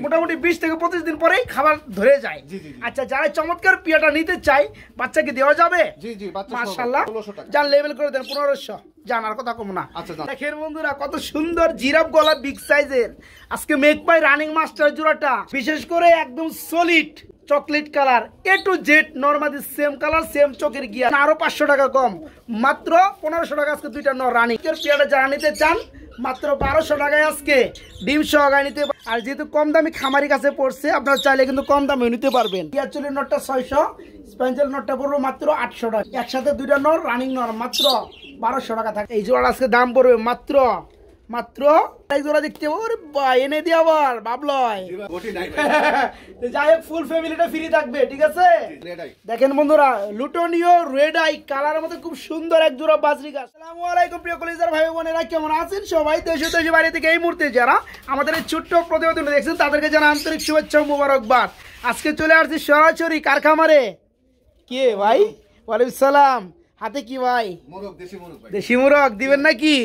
মোটামুটি 20 থেকে 25 দিন পরেই খাবার ধরে যায়। আচ্ছা, যারা চমৎকার পিয়াটা নিতে চাই বাচ্চাকে দেওয়া যাবে? জি জি, বাচ্চা মাশাআল্লাহ। 1600 টাকা। যান লেভেল করে দেন 1500। জানার কথা কম না। আচ্ছা, দেখেন বন্ধুরা কত সুন্দর জিরাফ গলা বিগ সাইজের আজকে মেক বাই রানিং মাস্টার জোড়াটা, বিশেষ করে একদম solid chocolate colour A to Z normally same colour same চোখের গিয়া, আরো 500 টাকা কম, মাত্র 1500 টাকা আজকে দুইটা নর রানিং পিয়াটা যারা নিতে চান মাত্র 1200 টাকায় আজকে ডিম সহকারে নিতে। আর যেহেতু কম দামি খামারি কাছে পড়ছে আপনারা চাইলে কিন্তু কম দামে নিতে পারবেন। পিয়াচুলির নটটা 600, স্পেঞ্জেল নটটা পড়বে মাত্র 800 টাকা। একসাথে দুইটা নর রানিং নর মাত্র 1200 টাকা থাকে। এই জোড়া আজকে দাম পড়বে মাত্র এক জোড়া দেখতে এনে দিয়ে আবার ভাবলয় যাই হোক ফুল ফ্যামিলিটা ফ্রি থাকবে, ঠিক আছে? দেখেন বন্ধুরা লুটনীয় রেড আই কালারের মধ্যে খুব সুন্দর এক জোড়া বাজরিকা। আসসালামু আলাইকুম প্রিয় কলিজার ভাই বোনেরা, কেমন আছেন সবাই? দেশে দেশে বাইরে থেকে এই মুহূর্তে যারা আমাদের এই ছোট্ট প্রতিবেদন দেখছেন তাদেরকে জানা আন্তরিক শুভেচ্ছা ও মোবারকবাদ। আজকে চলে আসছি সরাসরি কারখামারে। কে ভাই? ওয়ালাইকুম সালাম। হাতে কি ভাই? মোরগ, দেশি মোরগ দিবেন নাকি?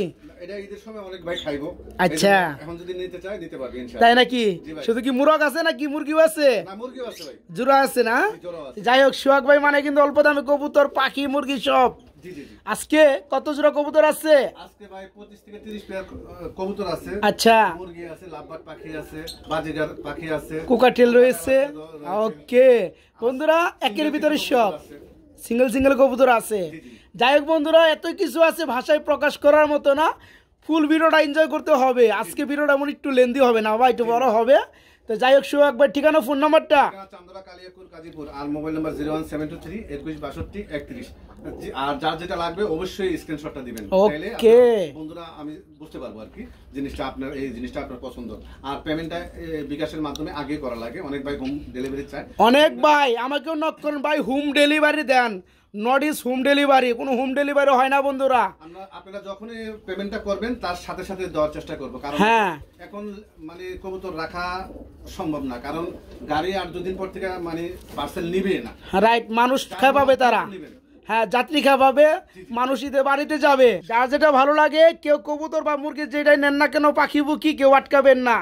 আচ্ছা, তাই নাকি? শুধু কি মুরগ আছে নাকি মুরগিও আছে? জোড়া আছে না? যাই হোক সোহাগ ভাই মানে কিন্তু অল্প দামে কবুতর পাখি মুরগি সব। আজকে কত জোড়া কবুতর আছে? আজকে ভাই 25 থেকে 30 পেয়ার কবুতর আছে। আচ্ছা, মুরগি আছে, লাভবার্ড পাখি আছে, বাজিগার পাখি আছে, কোকাটেল রয়েছে। ওকে বন্ধুরা, একের ভিতরে সব সিঙ্গেল কবুতর আছে। যাই হোক বন্ধুরা, এত কিছু আছে ভাষায় প্রকাশ করার মতো না। ফুল ভিডিওটা এনজয় করতে হবে। আজকে ভিডিওটা এমন একটু লেন্দি হবে না ভাই, একটু বড় হবে। তো যাই হোক সোহাগ ভাই ঠিকানা ফোন নাম্বারটা? চান্দরা কালিয়াকুর গাজীপুর, আর মোবাইল নাম্বার 01723 2162 31। আর যার যেটা লাগবে অবশ্যই স্ক্রিনশটটা দিবেন, তাহলে বন্ধুরা আমি বুঝতে পারবো আর কি জিনিসটা আপনার এই জিনিসটা আপনার পছন্দ। আর পেমেন্টটা বিকাশের মাধ্যমে আগে করা লাগে। অনেক ভাই হোম ডেলিভারি চায়। অনেক ভাই আমাকেও নক করেন ভাই হোম ডেলিভারি দেন। নট ইজ হোম ডেলিভারি, কোনো হোম ডেলিভারি হয় না বন্ধুরা। আপনারা যখনই পেমেন্টটা করবেন তার সাথে সাথে দেওয়ার চেষ্টা করব, কারণ এখন মানে কবুতর রাখা সম্ভব না, কারণ গাড়ি আর দুদিন পর থেকে মানে পার্সেল নিবে না। রাইট, মানুষ খাওয়াবে তারা। হ্যাঁ, যাত্রী খাওয়াবে, মানুষ ঈদে বাড়িতে যাবে। যার যেটা ভালো লাগে, কেউ কবুতর বা মুরগি যেটাই নেন না কেন পাখি বুকি কেউ আটকাবেন না।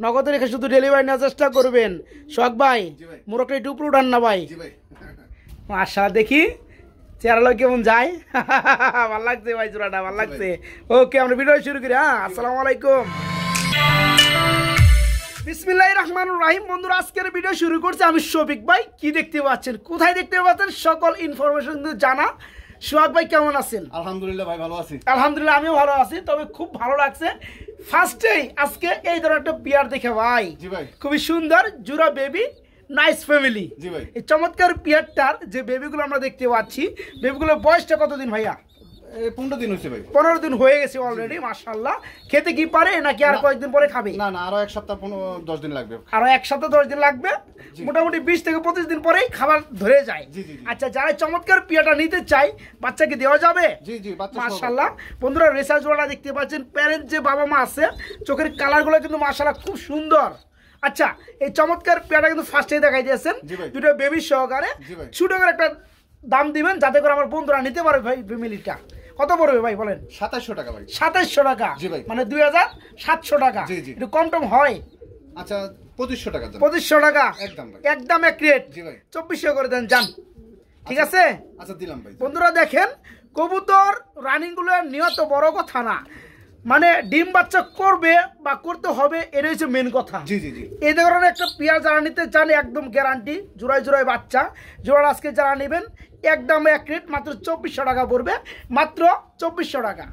নগদ রেখে শুধু ডেলিভারি নেওয়ার চেষ্টা করবেন। শখ ভাই মুরগটা একটু উপরে উঠান না ভাই। আশা দেখি চেহারা কেমন যায়। ভাল লাগছে ভাই, জোড়াটা ভাল লাগছে। ওকে, আমরা ভিডিও শুরু করি। হ্যাঁ, আসসালামু আলাইকুম। বিসমিল্লাহির রহমানির রহিম। বন্ধুরা আজকের ভিডিও শুরু করছি আমি শফিক ভাই। কি দেখতে পাচ্ছেন, কোথায় দেখতে পাচ্ছেন, সকল ইনফরমেশন জানা। সোহাগ ভাই কেমন আছেন? আলহামদুলিল্লাহ ভাই, ভালো আছি। আলহামদুলিল্লাহ আমিও ভালো আছি। তবে খুব ভালো লাগছে ফার্স্টেই আজকে এই ধরনের একটা বিয়ার দেখে ভাই। জি ভাই, খুবই সুন্দর জুরা বেবি, নাইস ফ্যামিলি। জি ভাই, এই চমৎকার পিয়ারটার যে বেবিগুলো আমরা দেখতে পাচ্ছি, বেবিগুলোর বয়সটা কতদিন ভাইয়া? 15 দিন হয়েছে ভাই। 15 দিন হয়ে গেছে অলরেডি, মাশাআল্লাহ। খেতে কি পারে নাকি আর কয়েকদিন পরে খাবে? না না, আরো এক সপ্তাহ 10 দিন লাগবে। আরো এক সপ্তাহ 10 দিন লাগবে, মোটামুটি 20 থেকে 25 দিন পরেই খাবার ধরে যায়। আচ্ছা, যারা চমৎকার পিয়াটা নিতে চাই বাচ্চাকে দেওয়া যাবে? জি জি, বাচ্চা মাশাআল্লাহ। বন্ধুরা রেসার্চ জোড়াটা দেখতে পাচ্ছেন, প্যারেন্ট যে বাবা মা আছে চোখের কালারগুলো কিন্তু মাশাআল্লাহ খুব সুন্দর। আচ্ছা, এই চমৎকার পেয়ারটা কিন্তু ফার্স্টেই দেখাই দিয়েছেন, দুটো বেবি সহকারে। ছোট করে একটা দাম দিবেন যাতে করে আমার বন্ধুরা নিতে পারে ভাই। ফ্যামিলিটা কত পড়বে ভাই বলেন? 2700 টাকা ভাই। 2700 টাকা, মানে 2700 টাকা। একটু কম টম হয়? আচ্ছা, 2500 টাকা। 2500 টাকা একদম এক রেট। 2400 করে দেন যান, ঠিক আছে? আচ্ছা দিলাম ভাই। বন্ধুরা দেখেন কবুতর রানিং গুলো নিয়ত বড় কথা না, মানে ডিম বাচ্চা করবে বা করতে হবে, এটা হচ্ছে মেন কথা। জি জি জি, এই ধরনের একটা পেয়ার যারা নিতে চান একদম গ্যারান্টি, জোড়ায় বাচ্চা। জোড়া আজকে যারা নেবেন একদম এক রেট, মাত্র 2400 টাকা পড়বে, মাত্র 2400 টাকা।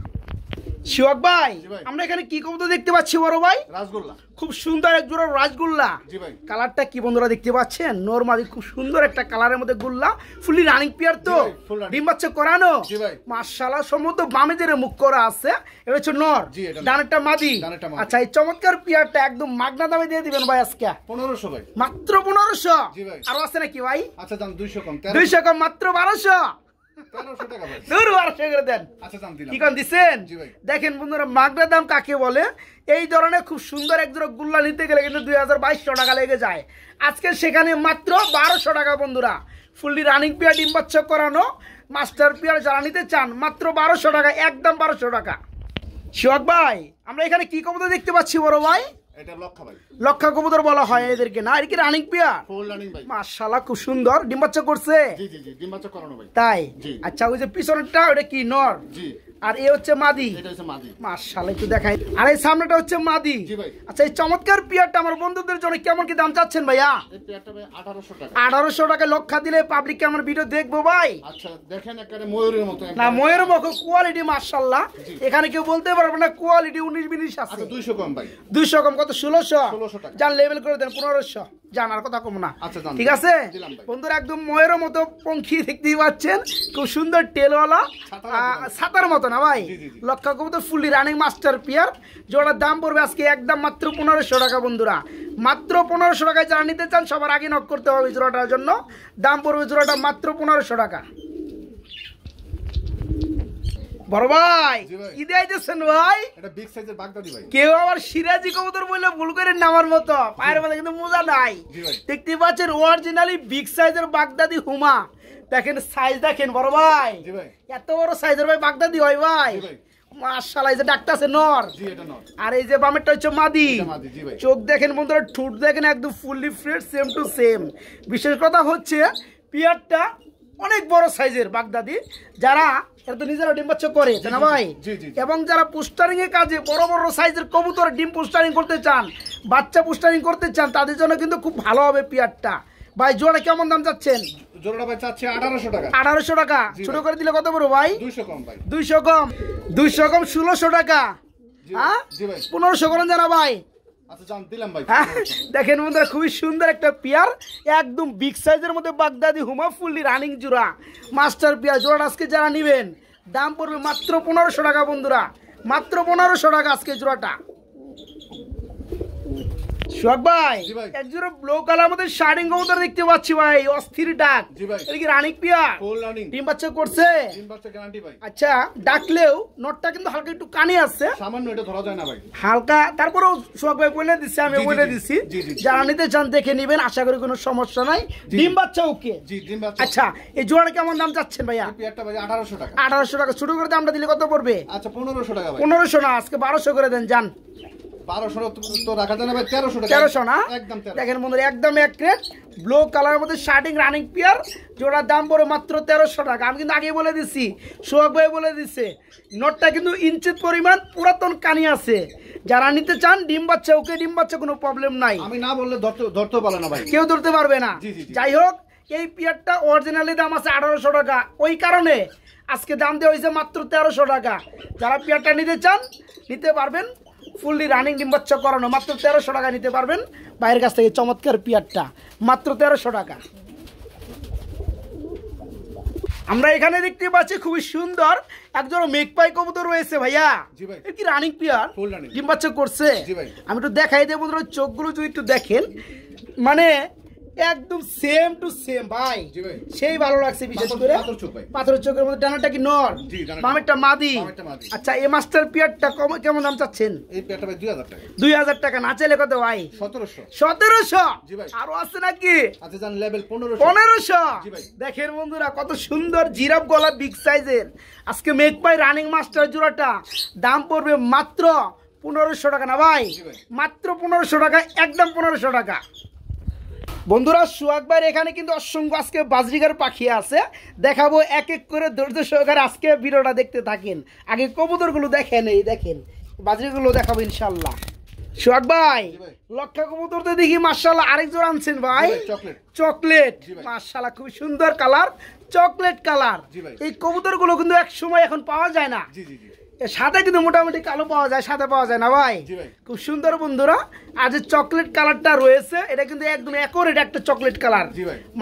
শিওক ভাই, আমরা এখানে কি কবুতর দেখতে পাচ্ছি বড় ভাই? রাসগোল্লা, খুব সুন্দর এক জোড়া রাসগোল্লা। কালারটা কি বন্ধুরা দেখতে পাচ্ছেন? নরমালি খুব সুন্দর একটা কালারের মধ্যে গুল্লা, ফুলি রানিং পেয়ার তো, ডিম বাচ্চা করানো। মাশাআল্লাহ, সম্ভবত বামে যে মুখ করা আছে এটা হচ্ছে নর, ডানেরটা মাদি। আচ্ছা, এই চমৎকার পেয়ারটা একদম মাগনা দামে দিয়ে দিবেন ভাই আজকে। 1500 ভাই, মাত্র 1500। আরো আছে নাকি ভাই? আচ্ছা দাম 200 কম, 200 কম, মাত্র 1200। দেখেন বন্ধুরা মাগনা দাম কাকে বলে। এই ধরনের খুব সুন্দর এক জোড়া গুল্লা নিতে গেলে কিন্তু 2200 টাকা লেগে যায়। আজকে সেখানে মাত্র 1200 টাকা বন্ধুরা। ফুললি রানিং পেয়ার, ডিম বাচ্চা করানো মাস্টার পেয়ার যারা নিতে চান মাত্র 1200 টাকা, একদম 1200 টাকা। শিওক ভাই, আমরা এখানে কি কবুতর দেখতে পাচ্ছি বড় ভাই? এটা লক্ষা ভাই, লক্ষা কবুতর বলা হয় এদেরকে না? এটা কি রানিং পেয়ার? ফুল রানিং ভাই। মাশাআল্লাহ খুব সুন্দর। ডিম বাচ্চা করছে? জি জি জি, ডিম বাচ্চা করানো ভাই। তাই? জি। আচ্ছা, ওই যে পিছনেরটা ওটা কি নর? জি। আর এ হচ্ছে মাদি? এটা হচ্ছে মাদি। মাশাআল্লাহ একটু দেখাই। আর এই সামনেটা হচ্ছে মাদি? জি ভাই। আচ্ছা, এই চমৎকার পেয়ারটা আমার বন্ধুদের জন্য কেমন কি দাম চাচ্ছেন ভাইয়া? এই পেয়ারটা ভাই 1800 টাকা। 1800 টাকা লক্ষা দিলে পাবলিককে আমার ভিডিও দেখবো ভাই? আচ্ছা দেখেন, একেবারে ময়ূরের মতো। না, ময়ূরের মতো কোয়ালিটি মাশাআল্লাহ। এখানে কেউ বলতে পারবে না কোয়ালিটি 19-20 আছে। আচ্ছা 200 কম ভাই। 200 কম কত? 1600 টাকা। জান লেভেল করে দেন 1500। জানার কথা কম না। আচ্ছা, ঠিক আছে দিলাম ভাই। বন্ধুরা, একদম ময়ূরের মতো পঙ্খী দেখতেই পাচ্ছেন, খুব সুন্দর টেলওয়ালা, ছাতার মতো না ভাই? লক্ষা কবুতর ফুললি রানিং মাস্টার পিয়ার। জোড়ার দাম পড়বে আজকে একদম মাত্র 1500 টাকা বন্ধুরা। মাত্র 1500 টাকায় যারা নিতে চান সবার আগে নক করতে হবে জোড়াটার জন্য। দাম পড়বে জোড়াটা মাত্র 1500 টাকা। বড় ভাই কি দিয়েছেন ভাই? এটা বিগ সাইজের বাগদাদি ভাই। কেউ আবার সিরাজি কবুতর বললে ভুল করে নামার মতো, পায়ের মধ্যে কিন্তু মোজা নাই। দেখতে পাচ্ছেন অরিজিনালি বিগ সাইজের বাগদাদি হুমা। দেখেন সাইজ দেখেন বড় ভাই, এত বড় সাইজের ভাই বাগদাদি হয় ভাই। মাশাআল্লাহ, এই যে ডাকটা আছে নর। জি, এটা নর। আর এই যে বামেরটা হচ্ছে মাদি। এটা মাদি। জি ভাই। চোখ দেখেন বন্ধুরা, ঠোঁট দেখেন একদম fully fresh, same to same. বিশেষ কথা হচ্ছে পিয়ারটা অনেক বড় সাইজের বাগদাদি। যারা এটা তো নিজেরা ডিম বাচ্চা করে না ভাই, এবং যারা পোস্টারিং এর কাজে বড় বড় সাইজের কবুতর ডিম পোস্টারিং করতে চান, বাচ্চা পোস্টারিং করতে চান, তাদের জন্য কিন্তু খুব ভালো হবে পিয়ারটা। ভাই জোড়া কেমন দাম চাচ্ছেন? জোড়াটা ভাই চাচ্ছে 1800 টাকা। 1800 টাকা। ছোট করে দিলে কত বড় ভাই? 200 কম ভাই। 200 কম। 200 কম 1600 টাকা। হ্যাঁ জি ভাই। 1500 করেন জানা ভাই? আচ্ছা জান দিলাম ভাই। দেখেন বন্ধুরা, খুবই সুন্দর একটা পিয়ার, একদম বিগ সাইজের মধ্যে বাগদাদি হুমা ফুললি রানিং জোড়া মাস্টার পিয়ার। জোড়া আজকে যারা নেবেন দাম পড়বে মাত্র 1500 টাকা বন্ধুরা। মাত্র 1500 টাকা আজকে জোড়াটা। সোহাগ ভাই, এক জোড়া ব্লু কালার মধ্যে শার্টিং কবুতর দেখতে পাচ্ছি ভাই, অস্থির ডাক। এটা কি রানিং পিয়ার? Full running. ডিম বাচ্চা করছে? ডিম বাচ্চা গ্যারান্টি ভাই। আচ্ছা, ডাকলেও নটটা কিন্তু হালকা একটু কানে আছে, সামান্য, এটা ধরা যায় না ভাই, হালকা। তারপরেও সোহাগ ভাই বলে দিচ্ছে, আমি বলে দিচ্ছি, যারা নিতে চান দেখে নেবেন, আশা করি কোনো সমস্যা নাই। ডিম বাচ্চা ওকে? জি, ডিম বাচ্চা। আচ্ছা, এই জোড়াটা কেমন দাম চাচ্ছেন ভাইয়া? এই পেয়ারটা ভাই 1800 টাকা। 1800 টাকা। ছোট করে দামটা দিলে কত পড়বে? আচ্ছা 1500 টাকা ভাই। 1500 না, আজকে 1200 করে দেন যান। 1200 তো রাখা যায় না ভাই, 1300 টাকা। 1300 না? একদম 1300। দেখেন বন্ধুরা, একদম এক রেট। ব্লু কালারের মধ্যে শার্টিং রানিং পিয়ার, জোড়ার দাম পড়ে মাত্র 1300 টাকা। আমি কিন্তু আগে বলে দিচ্ছি, সোহাগ ভাই বলে দিচ্ছে, নটটা কিন্তু ইঞ্চিত পরিমাণ পুরাতন কানি আছে। যারা নিতে চান ডিম বাচ্চা ওকে, ডিম বাচ্চা কোনো প্রবলেম নাই। আমি না বললে ধরতে পারে না ভাই, কেউ ধরতে পারবে না। যাই হোক, এই পিয়ারটা অরিজিনালি দাম আছে 1800 টাকা, ওই কারণে আজকে দাম দেওয়া হয়েছে মাত্র 1300 টাকা। যারা পিয়ারটা নিতে চান নিতে পারবেন, ফুললি রানিং ডিম বাচ্চা করানো, মাত্র 1300 টাকা নিতে পারবেন বাইরের কাছ থেকে। চমৎকার পিয়ারটা মাত্র 1300 টাকা। আমরা এখানে দেখতে পাচ্ছি খুবই সুন্দর একজন মেঘপাই কবুতর রয়েছে ভাইয়া। এর কি রানিং পিয়ার? ডিম বাচ্চা করছে? আমি একটু দেখাই দেবো, চোখগুলো যদি একটু দেখেন, মানে একদম সেম টু সেম ভাই, সেই ভালো লাগছে। বিশেষ করে পাথরের চোখের মধ্যে। ডানাটা কি নর? বামেরটা মাদি। আচ্ছা, এই মাস্টার পিয়ারটা কেমন দাম চাচ্ছেন? এই পিয়ারটা ভাই 2000 টাকা। 2000 টাকা না চাইলে কত ভাই? 1700। 1700? আরো আছে নাকি? আচ্ছা জান, লেভেল 1500। 1500? দেখেন বন্ধুরা, কত সুন্দর জিরাফ গলা বিগ সাইজের। আজকে মেঘপাই রানিং মাস্টার জোড়াটা দাম পড়বে মাত্র 1500 টাকা না ভাই? মাত্র 1500 টাকা, একদম 1500 টাকা। বন্ধুরা, সোহাগ ভাইয়ের এখানে কিন্তু অসংখ্য আজকে বাজরিগার পাখি আছে, দেখাবো এক এক করে। ধৈর্য সহকারে আজকে ভিডিওটা দেখতে থাকেন। আগে কবুতরগুলো দেখেন, এই দেখেন বাজরিগুলো দেখাবো ইনশাল্লাহ। সোহাগ ভাই, লক্ষা কবুতর তো দেখি মাশাআল্লাহ আরেক জোড়া আনছেন ভাই, চকলেট। মাশাআল্লাহ, খুব সুন্দর কালার, চকলেট কালার। এই কবুতরগুলো কিন্তু এক সময় এখন পাওয়া যায় না। সাদা কিন্তু মোটামুটি কালো পাওয়া যায়, সাদা পাওয়া যায় না ভাই? খুব সুন্দর বন্ধুরা। আর যে চকলেট কালারটা রয়েছে, এটা কিন্তু একদম অ্যাকুরেট একটা চকলেট কালার।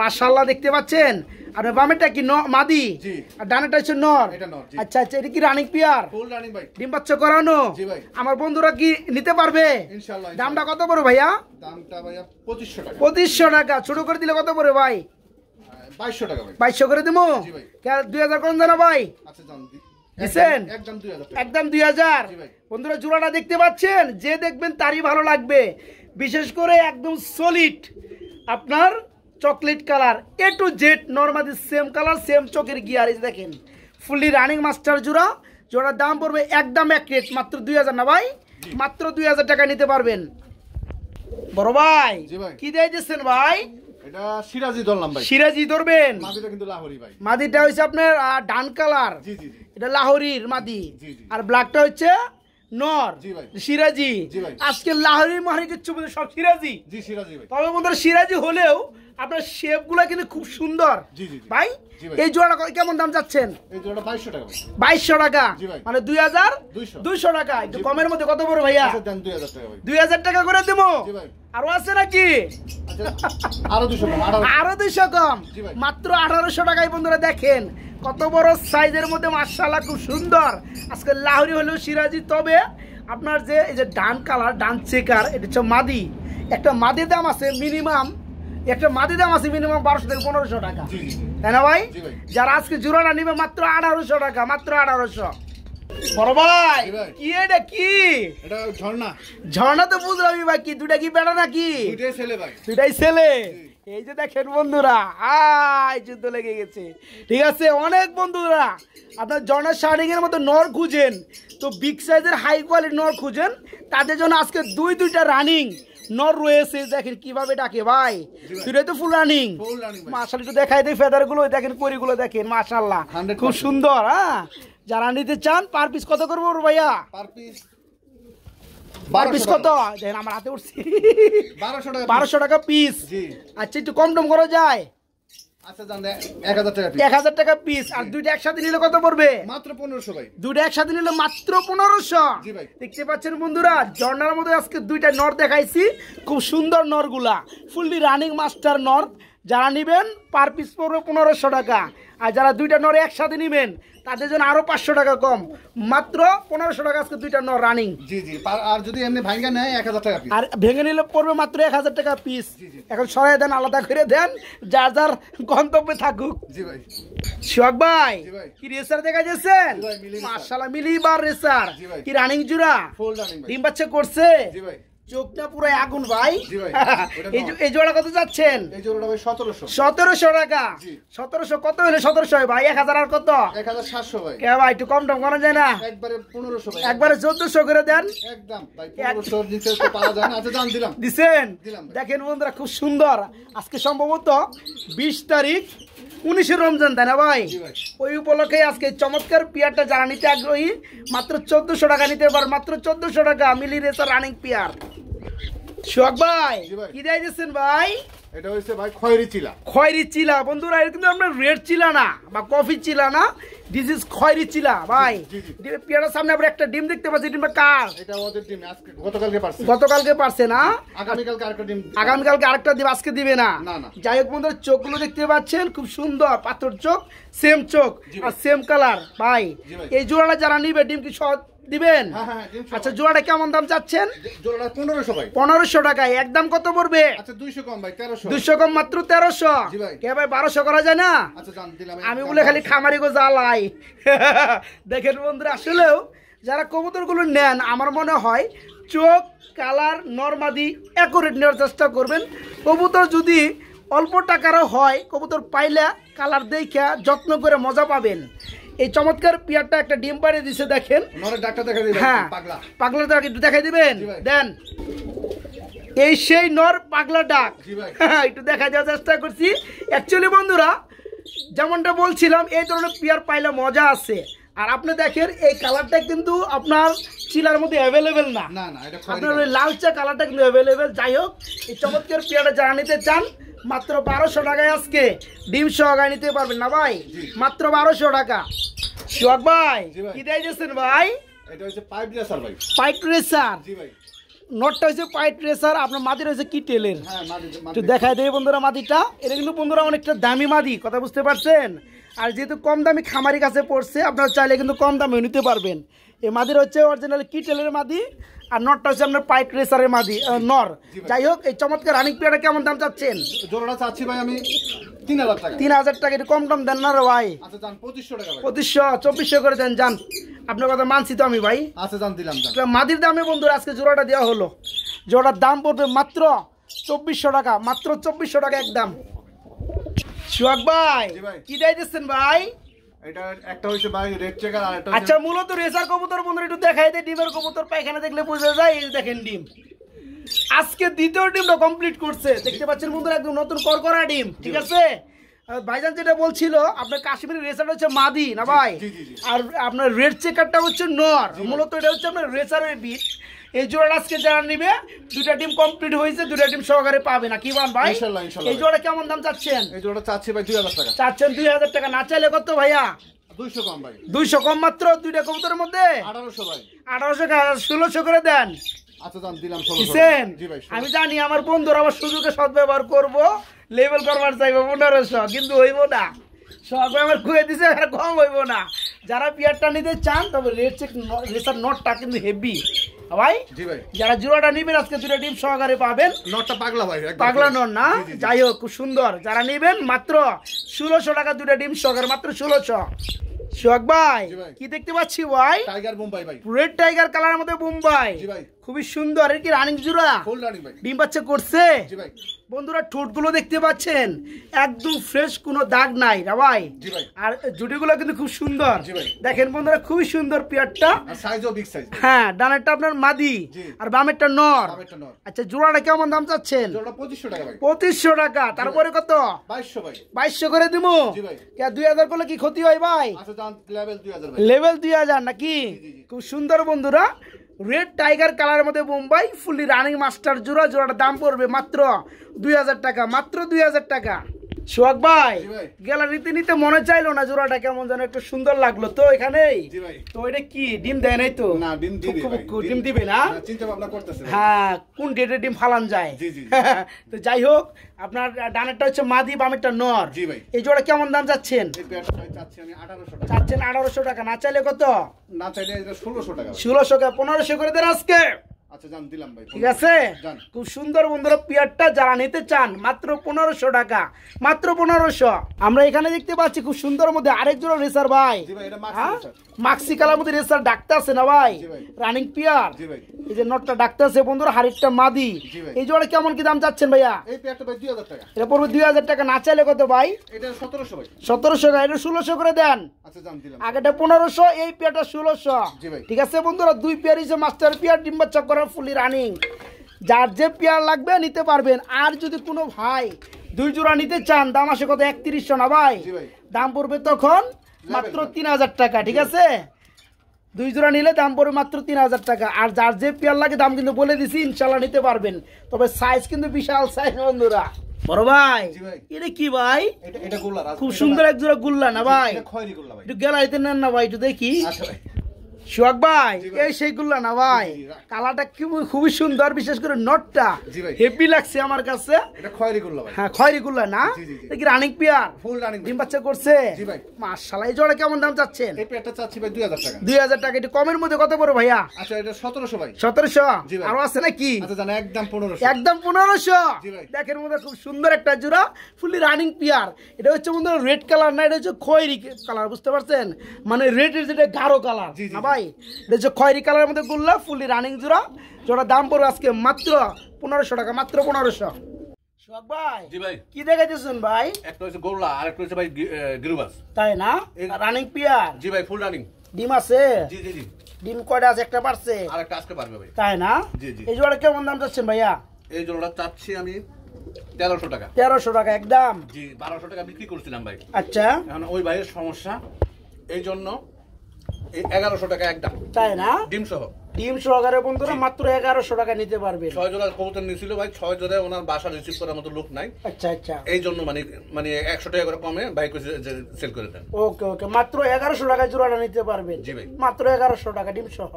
মাশাআল্লাহ, দেখতে পাচ্ছেন। আর বামেরটা কি মাদি, আর ডানেরটা হচ্ছে নর। আচ্ছা আচ্ছা, এটা কি রানিং পিয়ার? ডিম বাচ্চা করানো? আমার বন্ধুরা কি নিতে পারবে? দামটা কত পড়ে ভাইয়া? দামটা ভাইয়া 2500 টাকা। 2500 টাকা। ছোট করে দিলে কত পড়ে ভাই? 2200 টাকা ভাই। 2200 করে দেবো? 2000 করেন জানা ভাই? আচ্ছা জান, একদম 2000। বন্ধুরা, জোড়াটা দেখতে পাচ্ছেন, যে দেখবেন তারই ভালো লাগবে। বিশেষ করে একদম সলিড আপনার chocolate colour, A to Z normally same colour, same চোখের গিয়ার। এই দেখেন ফুললি রানিং মাস্টার জোড়া। জোড়ার দাম পড়বে একদম এক রেট, মাত্র 2000 না ভাই? মাত্র 2000 টাকা নিতে পারবেন। বড় ভাই জি ভাই। কি দিয়েছেন ভাই? এটা সিরাজি ধরলাম ভাই। সিরাজি ধরবেন। মাদিটা কিন্তু লাহোরি ভাই। মাদিটা হচ্ছে আপনার ডান কালার। জি জি জি। এটা লাহোরির মাদি। জি জি। আর ব্ল্যাকটা হচ্ছে নর। জি ভাই। সিরাজি। জি ভাই। আজকে লাহোরি মাহরি কিছু বলে সব সিরাজি। জি সিরাজি ভাই। তবে বন্ধুরা সিরাজি হলেও আপনার শেপ গুলা কিন্তু খুব সুন্দর। জি জি জি। ভাই জি ভাই। এই জোড়াটা কেমন দাম যাচ্ছেন? এই জোড়াটা 2200 টাকা ভাই। 2200 টাকা। জি ভাই। মানে 2200 টাকা। একটু কমের মধ্যে কত বড় ভাইয়া? আচ্ছা দেন 2000 টাকা ভাই। 2000 টাকা করে দেবো। জি ভাই। আরো আছে নাকি? আচ্ছা আরো 200 কম। আরো 200 কম। জি ভাই। মাত্র 1800 টাকায় বন্ধুরা দেখেন কত বড় সাইজের মধ্যে মাশাআল্লাহ খুব সুন্দর। আজকে লাহোরি হলেও সিরাজি। তবে আপনার যে এই যে ডান কালার ডান চেকার এটা হচ্ছে মাদি। একটা মাদির দাম আছে মিনিমাম 1200 থেকে 1500 টাকা। জি জি। তাই না ভাই? জি ভাই। যারা আজকে জোড়াটা নিবে মাত্র 1800 টাকা, মাত্র 1800। বড় ভাই জি ভাই। কি এটা কি? এটা ঝর্ণা। ঝর্ণা তো বুঝলাম ভাই, কি দুটা কি বেড়া নাকি? দুইটাই ছেলে ভাই। দুটাই ছেলে। এই যে দেখেন বন্ধুরা যুদ্ধ লেগে গেছে। ঠিক আছে অনেক বন্ধুরা আপনার জনের শার্টিং এর মতো নর খুঁজেন, তো বিগ সাইজের হাই কোয়ালিটি নর খুঁজেন, তাদের জন্য আজকে দুইটা রানিং নর রয়েছে। দেখেন কিভাবে ডাকে ভাই, দুইটাই তো ফুল রানিং। মাশাআল্লাহ একটু দেখাই দেই ফেদার গুলো দেখেন, পরিগুলো দেখেন মাশাআল্লাহ খুব সুন্দর। যারা নিতে চান পার পিস কত করবো ভাইয়া? পার পিস কত? দেখেন আমার হাতে উঠছি 1200 টাকা পিস। আচ্ছা একটু কম টম করা যায়? আচ্ছা জান 1000 টাকা পিস। 1000 টাকা পিস। আর দুইটা একসাথে নিলে কত পড়বে? মাত্র 1500 ভাই। দুইটা একসাথে নিলে মাত্র 1500। জি ভাই। দেখতে পাচ্ছেন বন্ধুরা ঝর্ণার মধ্যে আজকে দুইটা নর দেখাইছি, খুব সুন্দর নরগুলা, ফুললি রানিং মাস্টার নর। যারা নিবেন পার পিস পড়বে 1500 টাকা। আর যারা দুইটা নর একসাথে নিবেন তাদের জন্য আরো 500 টাকা কম, মাত্র 1500 টাকা আজকে দুইটা নর রানিং। জি জি। আর যদি এমনি ভাঙা নেয় 1000 টাকা পিস। আর ভেঙে নিলে পড়বে মাত্র 1000 টাকা পিস। এখন সরাই দেন, আলাদা করে দেন, যার যার গন্তব্যে থাকুক। জি ভাই। সোহাগ ভাই জি ভাই। কি রেসার দেখা যাচ্ছেন? জি ভাই, মিলি রেসার। মাশাআল্লাহ মিলিবার রেসার। জি ভাই। কি রানিং জুরা? ফুল রানিং ভাই। ডিম বাচ্চা করছে? জি ভাই। চোখটা পুরো আগুন ভাই। জি ভাই। এই জোড়া কত যাচ্ছেন? এই জোড়াটা ভাই 1700। 1700 টাকা। জি। 1700 কত হলে 1700 হয় ভাই? 1000 আর কত? 1700 ভাই। কে ভাই একটু কম টম করা যায় না? একবারে 1500 ভাই। একবারে 1400 করে দেন। একদম ভাই 1500 নিচে তো পাওয়া যায় না। আচ্ছা জান দিলাম। দিছেন? দিলাম ভাই। দেখেন বন্ধুরা খুব সুন্দর। আজকে সম্ভবত 20 তারিখ 19 রমজান, তাই না ভাই? জি ভাই। ওই উপলক্ষে আজকে চমৎকার পিয়ারটা যারা নিতে আগ্রহী মাত্র 1400 টাকা নিতে পার, মাত্র 1400 টাকা মিলি রেসার রানিং পিয়ার। সোহাগ ভাই জি ভাই। কি দিয়েছেন ভাই? এটা হইছে ভাই খয়েরি চিলা। খয়েরি চিলা। বন্ধুরা এটা কিন্তু আপনার রেড চিলা না বা কফি চিলা না, দিস ইজ খয়েরি চিলা ভাই। জি, জি। পিয়ারের সামনে আমরা একটা ডিম দেখতে পাচ্ছি, ডিমটা কার? এটা ওদের টিম আজকে গতকালকে পারছে। গতকালকে পারছে না? আগামীকালকে আরেকটা টিম। আগামীকালকে আরেকটা দিবে, আজকে দিবে না। না, না। যাই হোক বন্ধুরা চোখগুলো দেখতে পাচ্ছেন খুব সুন্দর, পাথর চোখ, সেম চোখ জি ভাই। আর সেম কালার ভাই। জি ভাই। এই জোড়াটা যারা নিবে ডিম কি সহ দিবেন? হ্যাঁ হ্যাঁ ডিম সহ। আচ্ছা জোড়াটা কেমন দাম চাচ্ছেন? জোড়াটা 1500 ভাই। 1500 টাকায়। একদম কত পড়বে? আচ্ছা 200 কম ভাই 1300। 200 কম, মাত্র 1300। জি ভাই। কে ভাই 1200 করা যায় না? আচ্ছা জান দিলাম। আমি বলে খালি খামারি গো জ্বালাই। দেখেন বন্ধুরা আসলেও যারা কবুতরগুলো নেন আমার মনে হয় চোখ কালার নরমাদি অ্যাকুরেট নেওয়ার চেষ্টা করবেন। কবুতর যদি অল্প টাকারও হয়, কবুতর পাইলে কালার দেখে যত্ন করে মজা পাবেন। এই চমৎকার পিয়ারটা একটা ডিম পাড়ে দিছে দেখেন। নরের ডাক্তার দেখা দিবেন। হ্যাঁ পাগলা। পাগলাটা একটু দেখাই দিবেন। জি ভাই। দেন এই সেই নর পাগলা ডাক। জি ভাই। একটু দেখা যাওয়ার চেষ্টা করছি। অ্যাকচুয়ালি বন্ধুরা যেমনটা বলছিলাম এই ধরনের পিয়ার পাইলে মজা আছে। আর আপনি দেখেন এই কালারটা কিন্তু আপনার চিলার মধ্যে অ্যাভেলেবেল না। না না এটা আপনার ওই লালচা কালারটা কিন্তু অ্যাভেলেবেল। যাই হোক এই চমৎকার পিয়ারটা যারা নিতে চান মাত্র 1200 টাকায় আজকে ডিম সহকারে নিতে পারবেন না ভাই? মাত্র 1200 টাকা। সোহাগ ভাই জি ভাই। কি দিয়েছেন ভাই? এটা হচ্ছে পাইপ রেসার ভাই। Pipe racer. জি ভাই। নটটা হচ্ছে পাইপ রেসার, আপনার মাদির হচ্ছে কি টেলের। হ্যাঁ একটু দেখাই দেয় বন্ধুরা মাদিটা। এটা কিন্তু বন্ধুরা অনেকটা দামি মাদি, কথা বুঝতে পারছেন? আর যেহেতু কম দামি খামারি কাছে পড়ছে, আপনারা চাইলে কিন্তু কম দামে নিতে পারবেন। এই মাদির হচ্ছে অরিজিনাল কি টেলের মাদি, আর নটটা হচ্ছে আপনার পাইপ রেসারের মাদি নর। যাই হোক এই চমৎকার রানিং পেয়ারটা কেমন দাম চাচ্ছেন? জোড়াটা চাচ্ছি ভাই আমি 3000 টাকা। 3000 টাকা। একটু কম দাম দেন না রে ভাই? আচ্ছা জান 2500 টাকা ভাই। 2500 2400 করে দেন যান। আপনার কথা মানছি তো আমি ভাই। আচ্ছা জান দিলাম জান। একটা মাদির দামে বন্ধুরা আজকে জোড়াটা দেওয়া হলো। জোড়ার দাম পড়বে মাত্র 2400 টাকা, মাত্র 2400 টাকা একদম। সোহাগ ভাই জি ভাই। কি দিয়েছেন ভাই? এটা একটা হইছে ভাই রেড চেকার আর একটা আচ্ছা মূলত রেসার কবুতর বন্ধুরা একটু দেখাই দেয়। ডিমের কবুতর পায়খানা দেখলে বোঝা যায়। এই যে দেখেন ডিম আজকে দ্বিতীয় ডিমটা কমপ্লিট করছে, দেখতে পাচ্ছেন বন্ধুরা একদম নতুন করকরা ডিম। ঠিক আছে ভাইজান যেটা বলছিল আপনার কাশ্মীরি রেসার হচ্ছে মাদি না ভাই, আর আপনার রেড চেকারটা হচ্ছে নর। মূলত এটা হচ্ছে আপনার রেসারের বিট। এই জোড়া আজকে যারা নিবে দুটা ডিম কমপ্লিট হয়েছে, দুটা ডিম সহকারে পাবে না কি বান ভাই? ইনশাআল্লাহ ইনশাআল্লাহ। এই জোড়া কেমন দাম চাচ্ছেন? এই জোড়া চাচ্ছি ভাই 2000 টাকা। চাচ্ছেন 2000 টাকা, না চাইলে কত ভাইয়া? 200 কম ভাই। 200 কম মাত্র, দুইটা কবুতরের মধ্যে 1800 ভাই। 1800 টাকা 1600 করে দেন। আচ্ছা দাম দিলাম 1600। জি ভাই। আমি জানি আমার বন্ধুরা আমার সুযোগে সদ্ব্যবহার করব, লেভেল করবার চাইবো 1500, কিন্তু হইব না। সব আমার খুঁয়ে দিছে, আর কম হইব না। যারা পিয়ারটা নিতে চান তবে রেড চেক রেসার নটটা কিন্তু হেভি ভাই। জি ভাই। যারা জোড়াটা নিবেন আজকে দুটো ডিম সহকারে পাবেন। নটটা পাগলা ভাই, একদম পাগলা নট না, যাই হোক খুব সুন্দর। যারা নিবেন মাত্র 1600 টাকা দুটো ডিম সহকারে, মাত্র 1600। সোহাগ ভাই কি দেখতে পাচ্ছি ভাই? টাইগার বোম্বাই ভাই, রেড টাইগার কালারের মধ্যে বোম্বাই। জি ভাই। খুবই সুন্দর। এর কি রানিং জোড়া? ফুল রানিং ভাই। ডিম বাচ্চা করছে? জি ভাই। বন্ধুরা ঠোঁটগুলো দেখতে পাচ্ছেন একদম ফ্রেশ, কোনো দাগ নাই না ভাই। জি ভাই। আর জুটিগুলো কিন্তু খুব সুন্দর। জি ভাই। দেখেন বন্ধুরা খুবই সুন্দর পিয়ারটা, আর সাইজও বিগ সাইজ। হ্যাঁ ডানেরটা আপনার মাদি আর বামেরটা নর। আচ্ছা জোড়াটা কেমন দাম চাচ্ছেন? জোড়া 2500 টাকা ভাই। 2500 টাকা। তারপরে কত? 2200 ভাই। 2200 করে দিমু। জি ভাই। কে 2000 করলে কি ক্ষতি হয় ভাই? আচ্ছা দাম লেভেল 2000 ভাই। লেভেল 2000 নাকি? খুব সুন্দর বন্ধুরা, রেড টাইগার কালারের মধ্যে বোম্বাই ফুলি রানিং মাস্টার জোড়া। জোড়াটার দাম পড়বে মাত্র 2000 টাকা, মাত্র 2000 টাকা। সোহাগ ভাই গ্যালারিতে নিতে মনে চাইলো না, জোড়াটা কেমন যেন একটু সুন্দর লাগলো তো এখানেই। তো এটা কি ডিম দেয় নাই তো? না ডিম দিবে ভাই। ডিম দিবে না? চিন্তা ভাবনা করতেছে। হ্যাঁ কোন ডেটে ডিম ফালান যায়। জি জি। তো যাই হোক আপনার ডানেরটা হচ্ছে মাদি, বামেরটা নর। জি ভাই। এই জোড়া কেমন দাম চাচ্ছেন? এই পেয়ারটা ভাই চাচ্ছি আমি 1800 টাকা। চাচ্ছেন 1800 টাকা, না চাইলে কত? না চাইলে এটা 1600 টাকা। 1600 টাকা, 1500 করে দেন আজকে। আচ্ছা জান দিলাম ভাই। ঠিক আছে খুব সুন্দর বন্ধুরা পিয়ারটা যারা নিতে চান মাত্র 1500 টাকা, মাত্র 1500। আমরা এখানে দেখতে পাচ্ছি খুব সুন্দর মধ্যে আরেক জোড়া রেসার ভাই। জি ভাই এটা মাক্সি রেসার। মাক্সি কালার মধ্যে রেসার ডাকতে আছে না ভাই? Running peer. জি ভাই। এই যে নটটা ডাকতে আছে বন্ধুরা, হাড়িটা মাদি। এই জোড়া কেমন কি দাম চাচ্ছেন ভাইয়া? এই পেয়ারটা ভাই 2000 টাকা। এটা পড়বে 2000 টাকা, না চাইলে কত ভাই? এটা 1700 ভাই। 1700 টাকা, এটা 1600 করে দেন। আচ্ছা জান দিলাম। আগেটা 1500, এই পেয়ারটা 1600। জি ভাই। ঠিক আছে বন্ধুরা, দুই পেয়ার হিসেবে মাস্টার পিয়ার ডিম বাচ্চা করার ফুলি রানিং। যার যে পেয়ার লাগবে নিতে পারবেন। আর যদি কোনো ভাই দুই জোড়া নিতে চান দাম আসে কত? 3100 না ভাই? দাম পড়বে তখন মাত্র 3000 টাকা। ঠিক আছে দুই জোড়া নিলে দাম পড়বে মাত্র 3000 টাকা। আর যার যে পেয়ার লাগে দাম কিন্তু বলে দিছি, ইনশাল্লাহ নিতে পারবেন। তবে সাইজ কিন্তু বিশাল সাইজ বন্ধুরা। বড় ভাই এটা কি ভাই? এটা গোল্লা, খুব সুন্দর এক জোড়া গুল্লা না ভাই? এটা খয়েরি গোল্লা ভাই। একটু গ্যালারিতে নেন না ভাই, একটু দেখি। আচ্ছা ভাই। সোহাগ ভাই এই সেইগুলো না ভাই, কালারটা খুবই সুন্দর, বিশেষ করে নটটা হেভি লাগছে আমার কাছে। এটা খয়েরি গুল্লা ভাই। হ্যাঁ খয়েরি গুল্লা না? দেখি রানিং পিয়ার, ফুল রানিং ডিম বাচ্চা করছে। জি ভাই। মাশাআল্লাহ। এই জোড়া কেমন দাম চাচ্ছেন? এই পেয়ারটা চাচ্ছি ভাই 2000 টাকা। 2000 টাকা। এটা কমের মধ্যে কত পড়ে ভাইয়া? আচ্ছা এটা 1700 ভাই। 1700 আরো আছে নাকি? আচ্ছা জানা একদম 1500। একদম 1500। জি ভাই। দেখেন মধ্যে খুব সুন্দর একটা জোড়া ফুলি রানিং পিয়ার। এটা হচ্ছে বন্ধুরা রেড কালার না, এটা হচ্ছে খয়েরি কালার, বুঝতে পারছেন? মানে রেড এর যেটা গাঢ় কালার না ভাই, এটা হচ্ছে খয়েরি কালারের মধ্যে গুল্লা ফুলি রানিং জোড়া। জোড়া দাম পড়বে আজকে মাত্র 1500 টাকা, মাত্র 1500। সোহাগ ভাই জি ভাই কি দেখাইতেছেন ভাই? একটা হচ্ছে গোল্লা আর একটা হচ্ছে ভাই গিরুবাস। তাই না? Running peer. জি ভাই ফুল রানিং। ডিম আছে? জি জি জি। ডিম কয়টা আছে? একটা পারছে? আর একটা আজকে পারবে ভাই। তাই না? জি জি। এই জোড়া কেমন দাম চাচ্ছেন ভাইয়া? এই জোড়াটা চাচ্ছি আমি 1300 টাকা। 1300 টাকা একদম? জি 1200 টাকা বিক্রি করছিলাম ভাই। আচ্ছা এখন ওই ভাইয়ের সমস্যা, এই জন্য এই 1100 টাকা একদম। তাই না? ডিম সহ। ডিম সহকারে বন্ধুরা মাত্র 1100 টাকা নিতে পারবে। 6 জোড়া কবুতর নিছিল ভাই, 6 জোড়া ওনার বাসা রিসিভ করার মতো লোক নাই। আচ্ছা আচ্ছা। এই জন্য মানে 100 টাকা করে কমে ভাই কইছে যে সেল করে দেন। ওকে ওকে, মাত্র 1100 টাকায় জোড়াটা নিতে পারবেন। জি ভাই। মাত্র 1100 টাকা ডিম সহ।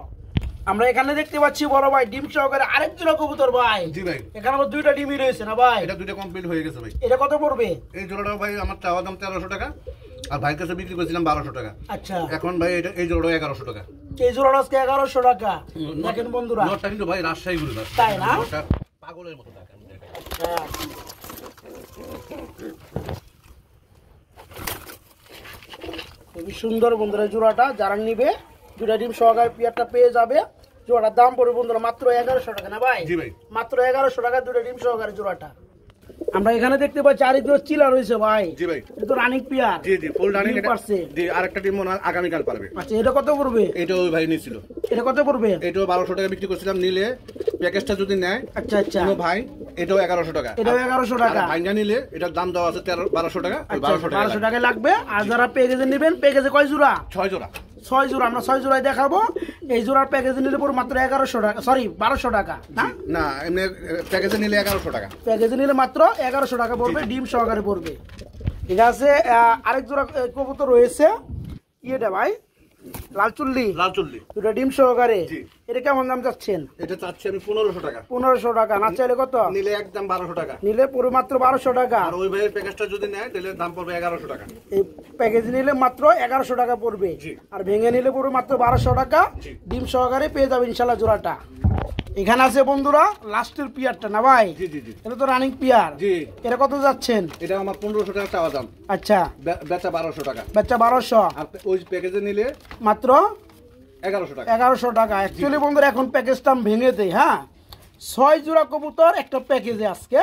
আমরা এখানে দেখতে পাচ্ছি বড় ভাই ডিম সহকারে আরেক জোড়া কবুতর ভাই। জি ভাই। এখানে আবার দুইটা ডিমই রয়েছে না ভাই? এটা দুইটা কমপ্লিট হয়ে গেছে ভাই। এটা কত পড়বে? এই জোড়াটাও ভাই আমার চাওয়া দাম 1300 টাকা, আর ভাইয়ের কাছে বিক্রি করেছিলাম 1200 টাকা। আচ্ছা এখন ভাই এটা এই জোড়াটা 1100 টাকা। এই জোড়াটা আজকে 1100 টাকা। দেখেন বন্ধুরা নটটা কিন্তু ভাই রাজশাহী গুলো না, তাই না? নটটা পাগলের মতো টাকা। খুবই সুন্দর বন্ধুরা জোড়াটা, যারা নিবে দুটা ডিম সহকারে পিয়ারটা পেয়ে যাবে। জোড়াটার দাম পড়বে বন্ধুরা মাত্র 1100 টাকা না ভাই? জি ভাই। মাত্র 1100 টাকা দুটা ডিম সহকারে জোড়াটা। আমরা এখানে দেখতে পাচ্ছি আরেক জোড়া চিলা রয়েছে ভাই। জি ভাই, এটা তো রানিং পেয়ার। জি জি ফুল রানিং। এটা পারছে। জি আরেকটা টিম মনে হয় আগামী কাল পারবে। আচ্ছা এটা কত পড়বে? এটা ওই ভাই নিছিল। এটা কত পড়বে? এটাও 1200 টাকা বিক্রি করছিলাম, নিলে প্যাকেজটা যদি নেয় আচ্ছা আচ্ছা কোনো ভাই এটাও 1100 টাকা। এটাও 1100 টাকা। ভাইঙ্গা নিলে এটার দাম দেওয়া আছে 1200 টাকা। 1200 টাকা লাগবে। আর যারা প্যাকেজে নেবেন, প্যাকেজে কয় জোড়া? 6 জোড়া। 6 জোড়া। আমরা 6 জোড়ায় দেখাবো। এই জোড়ার প্যাকেজে নিলে পড়বে মাত্র 1100 টাকা, সরি 1200 টাকা। না না এমনি প্যাকেজে নিলে 1100 টাকা। প্যাকেজে নিলে মাত্র 1100 টাকা পড়বে, ডিম সহকারে পড়বে। ঠিক আছে। আরেক জোড়া কবুতর রয়েছে। এটা ভাই লালচুল্লি। লালচুল্লি দুটো ডিম সহকারে। জি। এটা কেমন দাম চাচ্ছেন? এটা চাচ্ছি আমি 1500 টাকা। 1500 টাকা। না চাইলে কত? নিলে একদম 1200 টাকা। নিলে পড়বে মাত্র 1200 টাকা। আর ওই ভাইয়ের প্যাকেজটা যদি নেয় তাহলে দাম পড়বে 1100 টাকা। এই প্যাকেজ নিলে মাত্র 1100 টাকা পড়বে। জি। আর ভেঙে নিলে পড়বে মাত্র 1200 টাকা। জি। ডিম সহকারে পেয়ে যাবে ইনশাল্লাহ জোড়াটা। এখানে আছে বন্ধুরা লাস্টের পিয়ারটা না ভাই? জি জি জি। এটা তো রানিং পিয়ার। জি। এটা কত যাচ্ছেন? এটা আমার 1500 টাকা চাওয়া দাম। আচ্ছা বেচা 1200 টাকা। বাচ্চা 1200। আর ওই প্যাকেজে নিলে মাত্র 1100 টাকা। 1100 টাকা। অ্যাকচুয়ালি বন্ধুরা এখন প্যাকেজটা ভেঙে দেই। হ্যাঁ 6 জোড়া কবুতর একটা প্যাকেজে আজকে